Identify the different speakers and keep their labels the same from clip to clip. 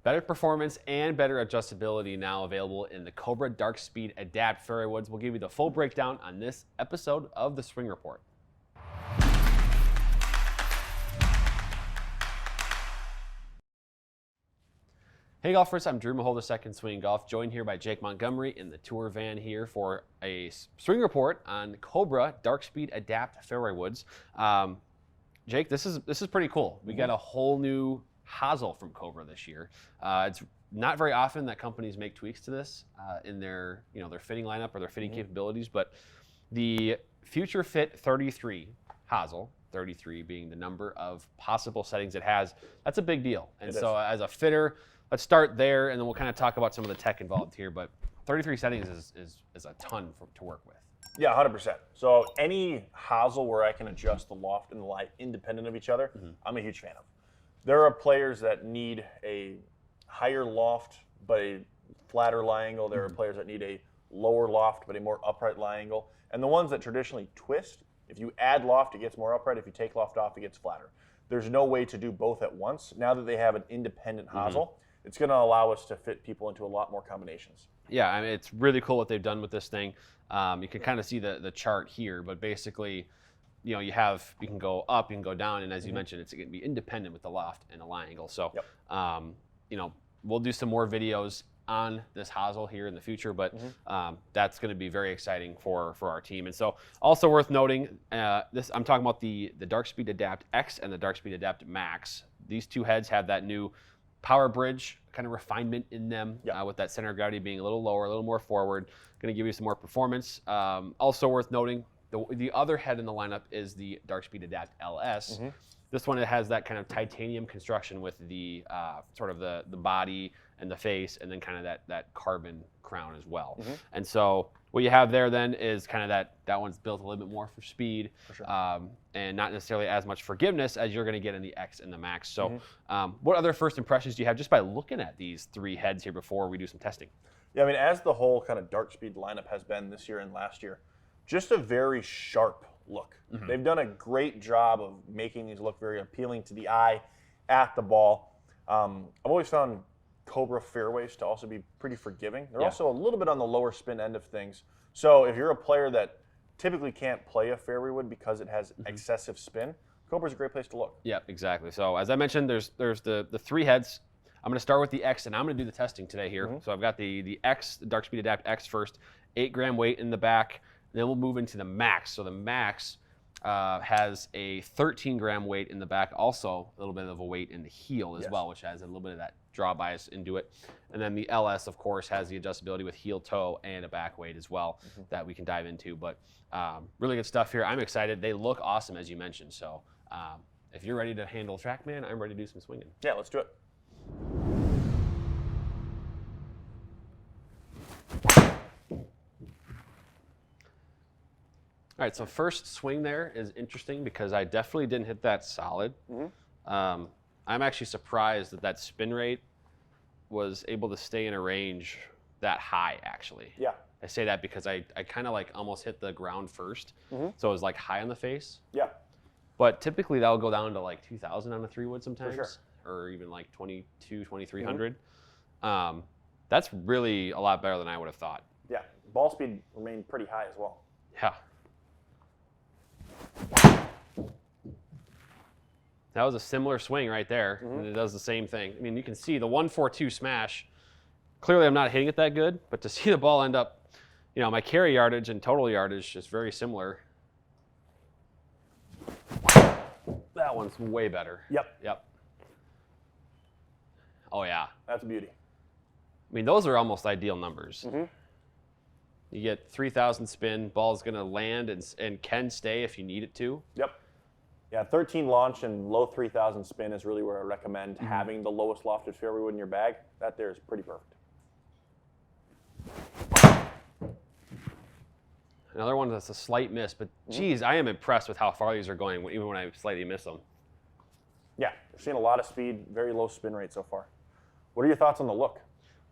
Speaker 1: Better performance and better adjustability now available in the Cobra DS-Adapt fairway woods. We'll give you the full breakdown on this episode of the Swing Report. Hey golfers, I'm Drew Mahowald, Second Swing Golf, joined here by Jake Montgomery in the tour van here for a swing report on Cobra DS-Adapt fairway woods. Jake, this is pretty cool. We got a whole new Hosel from Cobra this year. It's not very often that companies make tweaks to this in their their fitting lineup or their fitting capabilities, but the FutureFit 33 Hosel, 33 being the number of possible settings it has, that's a big deal. And so as a fitter, let's start there, and then we'll kind of talk about some of the tech involved here. But 33 settings is a ton to work with.
Speaker 2: Yeah, 100%. So any Hosel where I can adjust the loft and the lie independent of each other, I'm a huge fan of. There are players that need a higher loft but a flatter lie angle. There are players that need a lower loft but a more upright lie angle. And the ones that traditionally twist, if you add loft, it gets more upright. If you take loft off, it gets flatter. There's no way to do both at once. Now that they have an independent Hosel, it's going to allow us to fit people into a lot more combinations.
Speaker 1: Yeah, I mean, it's really cool what they've done with this thing. You can kind of see the chart here, but basically, you can go up, you can go down, and as you mentioned, it's going to be independent with the loft and the lie angle. So, we'll do some more videos on this Hosel here in the future, but that's going to be very exciting for our team. And so, also worth noting, I'm talking about the DS-Adapt X and the DS-Adapt Max. These two heads have that new power bridge kind of refinement in them, with that center of gravity being a little lower, a little more forward. Going to give you some more performance. Also worth noting, the other head in the lineup is the DS-Adapt LS. This one, it has that kind of titanium construction with the sort of the body and the face, and then kind of that carbon crown as well. And so what you have there then is kind of that one's built a little bit more for speed, and not necessarily as much forgiveness as you're going to get in the X and the Max. So what other first impressions do you have just by looking at these three heads here before we do some testing?
Speaker 2: Yeah, I mean, as the whole kind of dark speed lineup has been this year and last year, just a very sharp look. They've done a great job of making these look very appealing to the eye at the ball. I've always found Cobra fairways to also be pretty forgiving. They're also a little bit on the lower spin end of things. So if you're a player that typically can't play a fairway wood because it has excessive spin, Cobra's a great place to look.
Speaker 1: Yeah, exactly. So as I mentioned, there's the three heads. I'm going to start with the X, and I'm going to do the testing today here. So I've got the X, the DS-Adapt X first, 8 gram weight in the back. Then we'll move into the Max. So the Max has a 13 gram weight in the back, also a little bit of a weight in the heel as well, which has a little bit of that draw bias into it. And then the LS, of course, has the adjustability with heel toe and a back weight as well that we can dive into. But really good stuff here. I'm excited. They look awesome, as you mentioned. So if you're ready to handle TrackMan, I'm ready to do some swinging.
Speaker 2: Yeah, let's do it.
Speaker 1: All right, so first swing there is interesting because I definitely didn't hit that solid. I'm actually surprised that spin rate was able to stay in a range that high, actually.
Speaker 2: Yeah.
Speaker 1: I say that because I kind of like almost hit the ground first, so it was like high on the face.
Speaker 2: Yeah.
Speaker 1: But typically that'll go down to like 2,000 on a 3-wood sometimes,
Speaker 2: For sure.
Speaker 1: or even like 22, 2,300. That's really a lot better than I would have thought.
Speaker 2: Yeah, ball speed remained pretty high as well.
Speaker 1: Yeah. That was a similar swing right there, and it does the same thing. I mean, you can see the 1-4-2 smash. Clearly, I'm not hitting it that good, but to see the ball end up, my carry yardage and total yardage is very similar. That one's way better.
Speaker 2: Yep.
Speaker 1: Oh, yeah.
Speaker 2: That's a beauty.
Speaker 1: I mean, those are almost ideal numbers. You get 3,000 spin, ball's going to land and can stay if you need it to.
Speaker 2: Yep. Yeah, 13 launch and low 3,000 spin is really where I recommend having the lowest lofted fairway wood in your bag. That there is pretty perfect.
Speaker 1: Another one that's a slight miss, but geez, I am impressed with how far these are going, even when I slightly miss them.
Speaker 2: Yeah, we're seeing a lot of speed, very low spin rate so far. What are your thoughts on the look?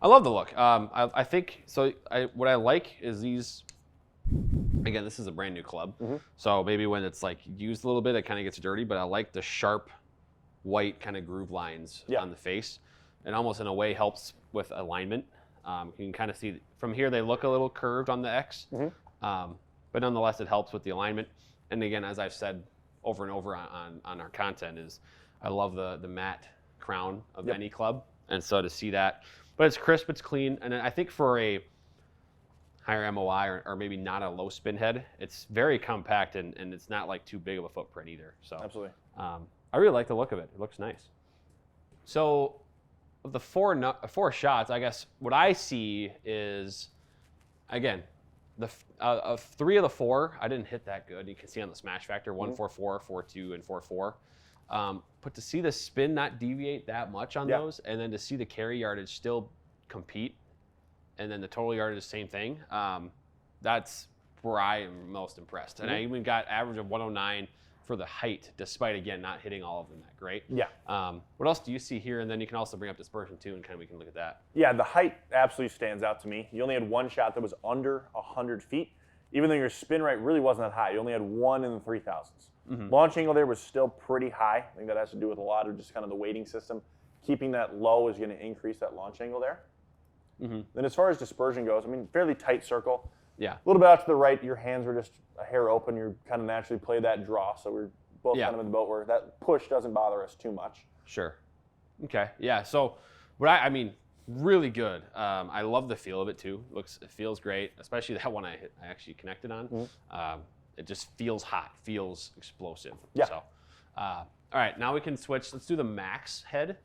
Speaker 1: I love the look. I think, so what I like is these, again, this is a brand new club. So maybe when it's like used a little bit, it kind of gets dirty, but I like the sharp white kind of groove lines on the face. and almost in a way helps with alignment. You can kind of see from here they look a little curved on the X, but nonetheless it helps with the alignment. And again, as I've said over and over on our content, is I love the matte crown of any club, and so to see that, but it's crisp, it's clean, and I think for a higher MOI or maybe not a low spin head, it's very compact and it's not like too big of a footprint either. So
Speaker 2: absolutely,
Speaker 1: I really like the look of it. It looks nice. So of the four shots, I guess what I see is, again, of 3 of the 4, I didn't hit that good. You can see on the smash factor, 144, 42, and 44. But to see the spin not deviate that much on those, and then to see the carry yardage still compete, and then the total yardage, same thing, that's where I am most impressed. And I even got average of 109 for the height, despite, again, not hitting all of them that great.
Speaker 2: Yeah.
Speaker 1: What else do you see here? And then you can also bring up dispersion too, and kind of we can look at that.
Speaker 2: Yeah, the height absolutely stands out to me. You only had 1 shot that was under 100 feet, even though your spin rate really wasn't that high. You only had 1 in the 3000s. Launch angle there was still pretty high. I think that has to do with a lot of just kind of the weighting system. Keeping that low is going to increase that launch angle there. Then as far as dispersion goes, I mean, fairly tight circle.
Speaker 1: Yeah.
Speaker 2: A little bit out to the right, your hands were just a hair open. You kind of naturally play that draw, so we're both kind of in the boat where that push doesn't bother us too much.
Speaker 1: Sure. Okay. Yeah. So, what I mean, really good. I love the feel of it too. It feels great, especially that one I actually connected on. It just feels hot, feels explosive.
Speaker 2: Yeah.
Speaker 1: So, all right, now we can switch. Let's do the max head.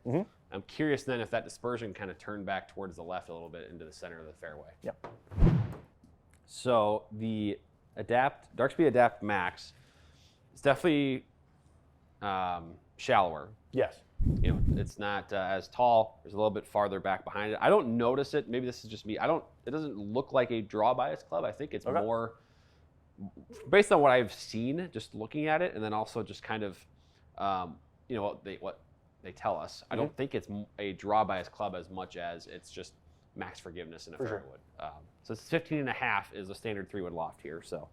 Speaker 1: I'm curious then if that dispersion kind of turned back towards the left a little bit into the center of the fairway.
Speaker 2: Yep.
Speaker 1: So the Darkspeed Adapt Max is definitely shallower.
Speaker 2: Yes.
Speaker 1: You know, it's not as tall. There's a little bit farther back behind it. I don't notice it. Maybe this is just me. It doesn't look like a draw bias club. I think it's more based on what I've seen, just looking at it, and then also just kind of, you know, what they tell us. I don't think it's a draw bias club as much as it's just max forgiveness in a fairway wood. So it's 15.5 is the standard 3-wood loft here. So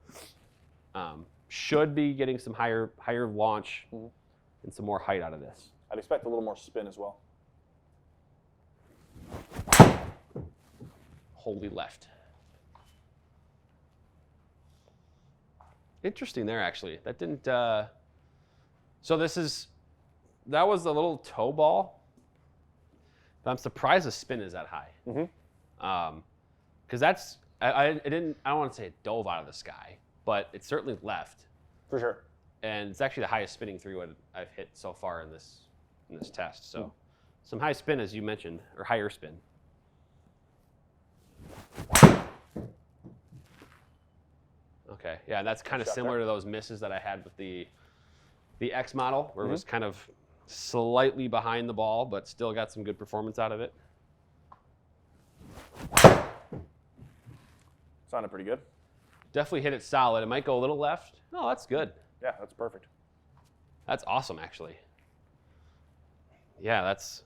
Speaker 1: should be getting some higher launch and some more height out of this.
Speaker 2: I'd expect a little more spin as well.
Speaker 1: Wholly left. Interesting there, actually. That didn't. So that was a little toe ball. But I'm surprised the spin is that high. Because that's I don't want to say it dove out of the sky, but it certainly left.
Speaker 2: For sure. And
Speaker 1: it's actually the highest spinning 3-wood I've hit so far in this test. So some high spin, as you mentioned, or higher spin. Okay, yeah, that's kind of similar to those misses that I had with the X model, where it was kind of slightly behind the ball, but still got some good performance out of it.
Speaker 2: Sounded pretty good.
Speaker 1: Definitely hit it solid. It might go a little left. No, that's good.
Speaker 2: Yeah, that's perfect.
Speaker 1: That's awesome, actually. Yeah, that's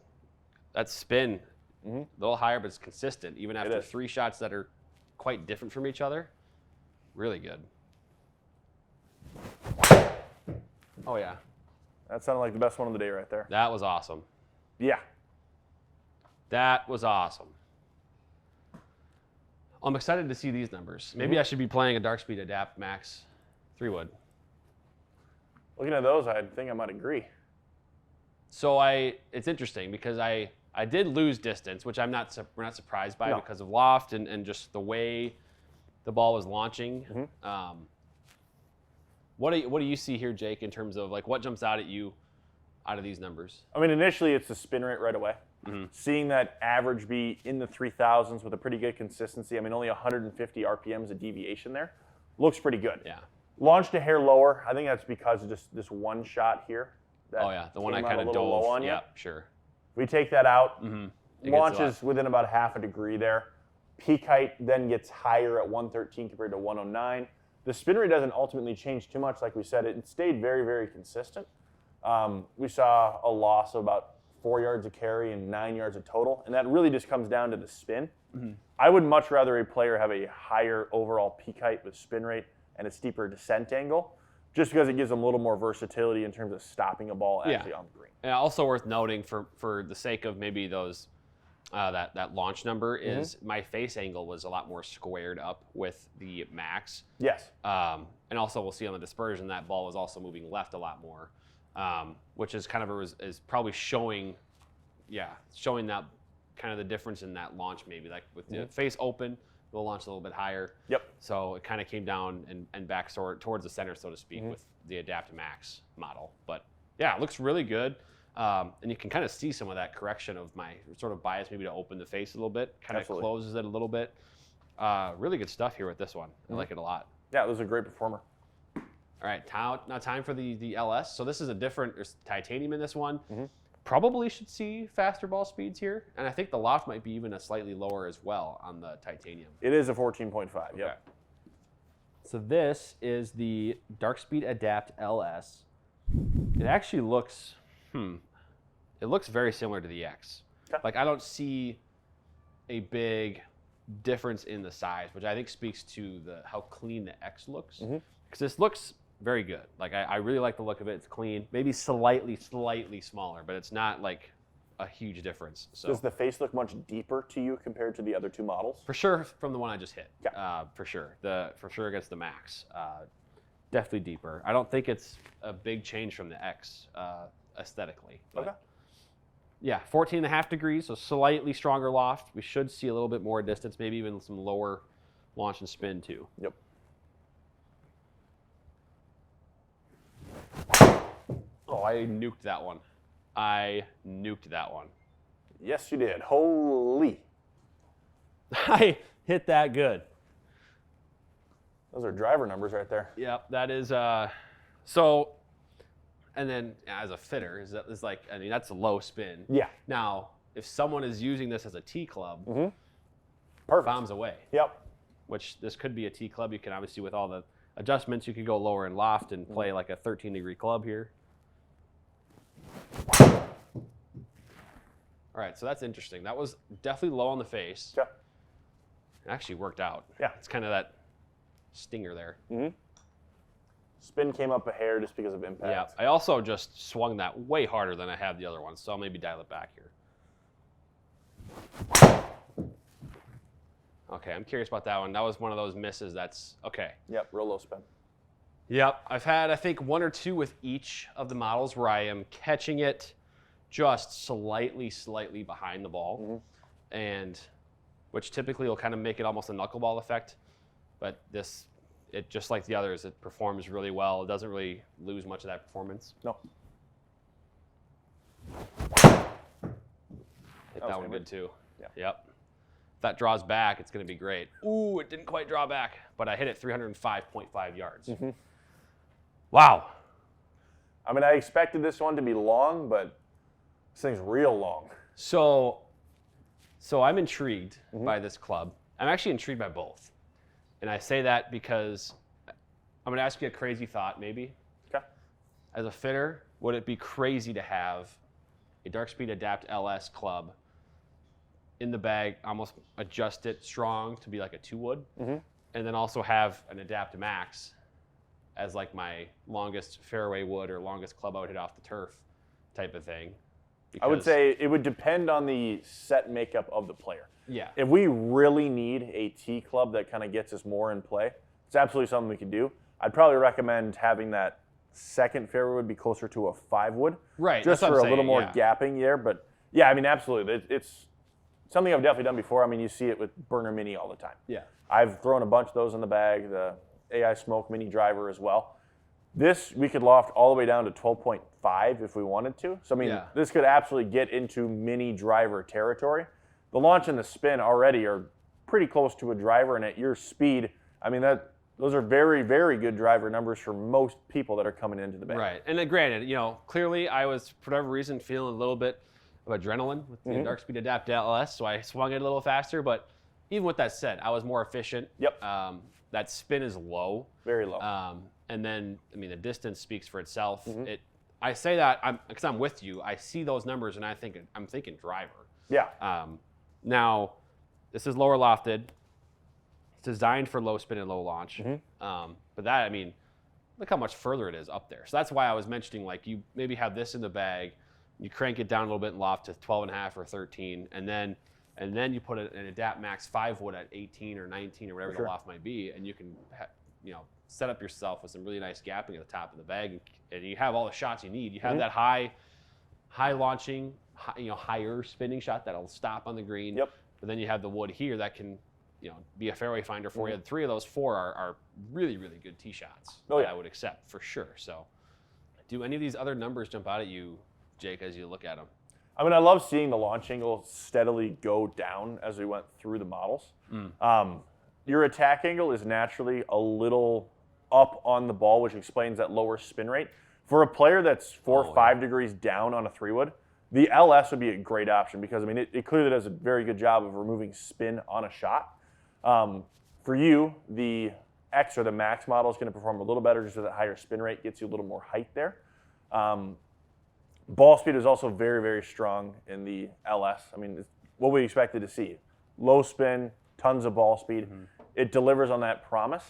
Speaker 1: spin. A little higher, but it's consistent, even after 3 shots that are quite different from each other. Really good. Oh, yeah.
Speaker 2: That sounded like the best one of the day right there.
Speaker 1: That was awesome.
Speaker 2: Yeah.
Speaker 1: That was awesome. I'm excited to see these numbers. Maybe I should be playing a Darkspeed Adapt Max 3-wood.
Speaker 2: Looking at those, I think I might agree.
Speaker 1: So it's interesting because I did lose distance, which we're not surprised by because of loft and just the way the ball was launching. What do you see here, Jake, in terms of like what jumps out at you out of these numbers?
Speaker 2: I mean, initially it's the spin rate right away. Seeing that average be in the 3000s with a pretty good consistency. I mean, only 150 RPMs of deviation there. Looks pretty good.
Speaker 1: Yeah.
Speaker 2: Launched a hair lower. I think that's because of just this one shot here.
Speaker 1: The one I kind of dove.
Speaker 2: Low on
Speaker 1: yeah, sure.
Speaker 2: We take that out. Launches within about half a degree there. Peak height then gets higher at 113 compared to 109. The spin rate doesn't ultimately change too much. Like we said, it stayed very, very consistent. We saw a loss of about 4 yards of carry and 9 yards of total, and that really just comes down to the spin. I would much rather a player have a higher overall peak height with spin rate and a steeper descent angle just because it gives them a little more versatility in terms of stopping a ball actually on the green.
Speaker 1: And also worth noting for the sake of maybe those that launch number is my face angle was a lot more squared up with the Max.
Speaker 2: Yes.
Speaker 1: And also we'll see on the dispersion that ball was also moving left a lot more, which is kind of is probably showing that kind of the difference in that launch maybe. Like with the face open, we'll launch a little bit higher.
Speaker 2: Yep.
Speaker 1: So it kind of came down and back towards the center, so to speak, with the Adapt Max model. But yeah, it looks really good. And you can kind of see some of that correction of my sort of bias maybe to open the face a little bit, kind of closes it a little bit. Really good stuff here with this one. I like it a lot.
Speaker 2: Yeah, this is a great performer.
Speaker 1: All right, now time for the LS. So this is there's titanium in this one. Probably should see faster ball speeds here. And I think the loft might be even a slightly lower as well on the titanium.
Speaker 2: It is a 14.5, yep.
Speaker 1: So this is the DarkSpeed Adapt LS. It actually looks, it looks very similar to the X.
Speaker 2: Okay.
Speaker 1: Like I don't see a big difference in the size, which I think speaks to how clean the X looks. Because this looks very good. Like I really like the look of it. It's clean, maybe slightly smaller, but it's not like a huge difference. So
Speaker 2: does the face look much deeper to you compared to the other two models?
Speaker 1: For sure, from the one I just hit.
Speaker 2: Yeah.
Speaker 1: For sure. For sure against the Max. Definitely deeper. I don't think it's a big change from the X aesthetically.
Speaker 2: Okay.
Speaker 1: Yeah, 14.5 degrees, so slightly stronger loft. We should see a little bit more distance, maybe even some lower launch and spin too.
Speaker 2: Yep.
Speaker 1: Oh, I nuked that one.
Speaker 2: Yes, you did. Holy.
Speaker 1: I hit that good.
Speaker 2: Those are driver numbers right there.
Speaker 1: Yep, that is so. And then as a fitter, is like, I mean, that's a low spin.
Speaker 2: Yeah.
Speaker 1: Now, if someone is using this as a T club,
Speaker 2: Perfect.
Speaker 1: bombs away.
Speaker 2: Yep.
Speaker 1: Which this could be a T club. You can obviously, with all the adjustments, you could go lower in loft and play like a 13-degree club here. All right, so that's interesting. That was definitely low on the face.
Speaker 2: Yeah.
Speaker 1: It actually worked out.
Speaker 2: Yeah.
Speaker 1: It's kind of that stinger there.
Speaker 2: Spin came up a hair just because of impact.
Speaker 1: Yeah. I also just swung that way harder than I have the other one, so I'll maybe dial it back here. Okay, I'm curious about that one. That was one of those misses that's okay.
Speaker 2: Yep, real low spin.
Speaker 1: Yep, I've had, I think, one or two with each of the models where I am catching it just slightly behind the ball, and which typically will kind of make it almost a knuckleball effect. But this, it just like the others, it performs really well. It doesn't really lose much of that performance.
Speaker 2: No.
Speaker 1: Hit that one good too.
Speaker 2: Yeah.
Speaker 1: Yep. If that draws back, it's going to be great. Ooh, it didn't quite draw back, but I hit it 305.5 yards. Wow.
Speaker 2: I mean, I expected this one to be long, but this thing's real long.
Speaker 1: So I'm intrigued by this club. I'm actually intrigued by both. And I say that because I'm going to ask you a crazy thought, maybe.
Speaker 2: Okay.
Speaker 1: As a fitter, would it be crazy to have a DarkSpeed Adapt LS club in the bag, almost adjust it strong to be like a 2-wood, and then also have an Adapt Max as like my longest fairway wood or longest club I would hit off the turf type of thing?
Speaker 2: I would say it would depend on the set makeup of the player.
Speaker 1: Yeah.
Speaker 2: If we really need a T club that kind of gets us more in play, it's absolutely something we can do. I'd probably recommend having that second fairway wood be closer to a 5-wood.
Speaker 1: Right.
Speaker 2: Just for a little more gapping there. But yeah, I mean, absolutely. It's something I've definitely done before. I mean, you see it with Burner Mini all the time.
Speaker 1: Yeah.
Speaker 2: I've thrown a bunch of those in the bag, the AI Smoke Mini driver as well. This, we could loft all the way down to 12.5 if we wanted to. So, I mean, this could absolutely get into mini driver territory. The launch and the spin already are pretty close to a driver, and at your speed, I mean, those are very, very good driver numbers for most people that are coming into the bag.
Speaker 1: Right. And then granted, you know, clearly I was, for whatever reason, feeling a little bit of adrenaline with the DarkSpeed Adapt LS, so I swung it a little faster. But even with that said, I was more efficient.
Speaker 2: Yep.
Speaker 1: That spin is low.
Speaker 2: Very low.
Speaker 1: And then, I mean, the distance speaks for itself. I say that because I'm with you. I see those numbers and I'm thinking driver.
Speaker 2: Yeah.
Speaker 1: Now, this is lower lofted. It's designed for low spin and low launch. But that, I mean, look how much further it is up there. So that's why I was mentioning, like, you maybe have this in the bag, you crank it down a little bit in loft to 12.5 or 13, and then you put an Adapt Max 5 wood at 18 or 19 or whatever the loft might be, and you can set up yourself with some really nice gapping at the top of the bag, and you have all the shots you need. You have that high launching, higher spinning shot that'll stop on the green.
Speaker 2: Yep.
Speaker 1: But then you have the wood here that can, be a fairway finder for you. 3 of those 4 are really, really good tee shots that I would accept for sure. So, do any of these other numbers jump out at you, Jake, as you look at them?
Speaker 2: I mean, I love seeing the launch angle steadily go down as we went through the models. Your attack angle is naturally a little up on the ball, which explains that lower spin rate. For a player that's 4 or 5 degrees down on a 3-wood, the LS would be a great option because, I mean, it clearly does a very good job of removing spin on a shot. For you, the X or the Max model is going to perform a little better just with that higher spin rate, gets you a little more height there. Ball speed is also very, very strong in the LS. I mean, it's what we expected to see. Low spin, tons of ball speed. It delivers on that promise.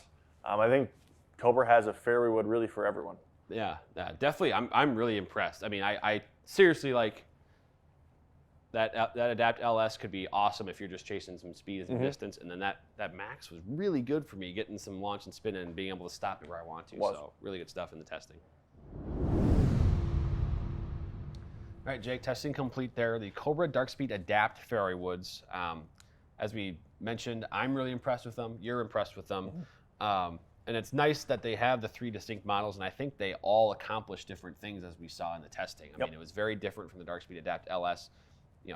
Speaker 2: I think Cobra has a fairway wood really for everyone.
Speaker 1: Yeah, definitely. I'm really impressed. I mean, I seriously, like, that Adapt LS could be awesome if you're just chasing some speed and distance, and then that Max was really good for me, getting some launch and spin and being able to stop it where I want to. So really good stuff in the testing. All right, Jake, testing complete there. The Cobra Darkspeed Adapt fairway woods. As we mentioned, I'm really impressed with them. You're impressed with them. And it's nice that they have the 3 distinct models, and I think they all accomplish different things as we saw in the testing. I mean, it was very different from the Darkspeed Adapt LS,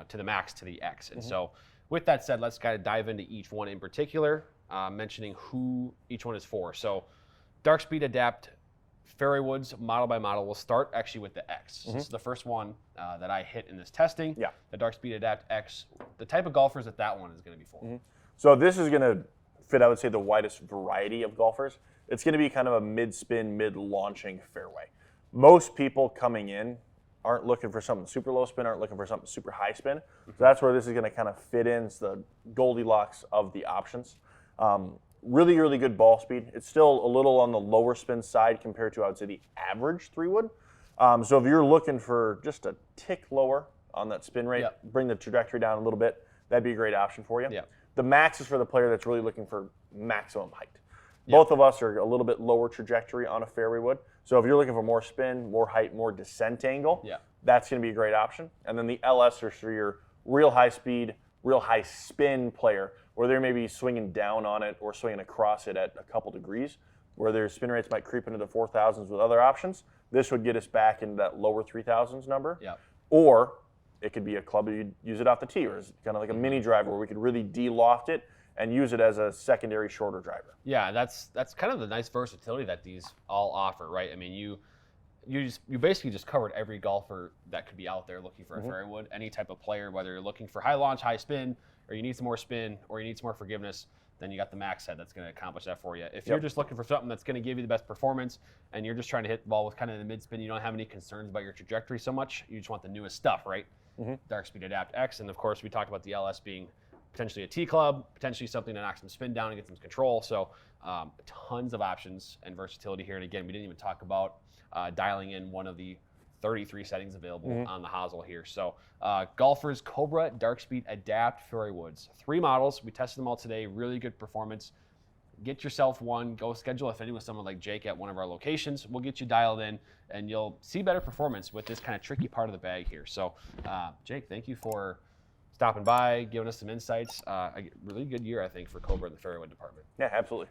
Speaker 1: to the Max to the X. And so with that said, let's kind of dive into each one in particular, mentioning who each one is for. So Darkspeed Adapt fairway woods, model by model. We'll start actually with the X. This is the first one that I hit in this testing. Yeah. The Darkspeed Adapt X. The type of golfers that one is going to be for.
Speaker 2: So this is going to fit, I would say, the widest variety of golfers. It's going to be kind of a mid-spin, mid-launching fairway. Most people coming in aren't looking for something super low spin, aren't looking for something super high spin. So that's where this is going to kind of fit in. It's the Goldilocks of the options. Really, really good ball speed. It's still a little on the lower spin side compared to, I would say, the average 3-wood. So if you're looking for just a tick lower on that spin rate, bring the trajectory down a little bit, that'd be a great option for you. The Max is for the player that's really looking for maximum height. Both of us are a little bit lower trajectory on a fairway wood. So if you're looking for more spin, more height, more descent angle, that's going to be a great option. And then the LS is for your real high speed, real high spin player, where they may be swinging down on it or swinging across it at a couple degrees, where their spin rates might creep into the 4,000s with other options. This would get us back into that lower 3,000s number. Or it could be a club that you'd use it off the tee, or it's kind of like a mini driver where we could really de-loft it and use it as a secondary shorter driver.
Speaker 1: Yeah, that's kind of the nice versatility that these all offer, right? I mean, you basically just covered every golfer that could be out there looking for a fairway wood. Any type of player, whether you're looking for high launch, high spin, or you need some more spin, or you need some more forgiveness, then you got the Max head that's going to accomplish that for you. If you're just looking for something that's going to give you the best performance, and you're just trying to hit the ball with kind of the mid spin, you don't have any concerns about your trajectory so much. You just want the newest stuff, right? Darkspeed Adapt X, and of course we talked about the LS being potentially a T club, potentially something to knock some spin down and get some control. So tons of options and versatility here. And again, we didn't even talk about dialing in one of the 33 settings available on the Hosel here. So golfers, Cobra Darkspeed Adapt fairway woods. 3 models. We tested them all today. Really good performance. Get yourself one. Go schedule a fitting with someone like Jake at one of our locations. We'll get you dialed in, and you'll see better performance with this kind of tricky part of the bag here. So Jake, thank you for stopping by, giving us some insights. A really good year, I think, for Cobra in the fairway wood department.
Speaker 2: Yeah, absolutely.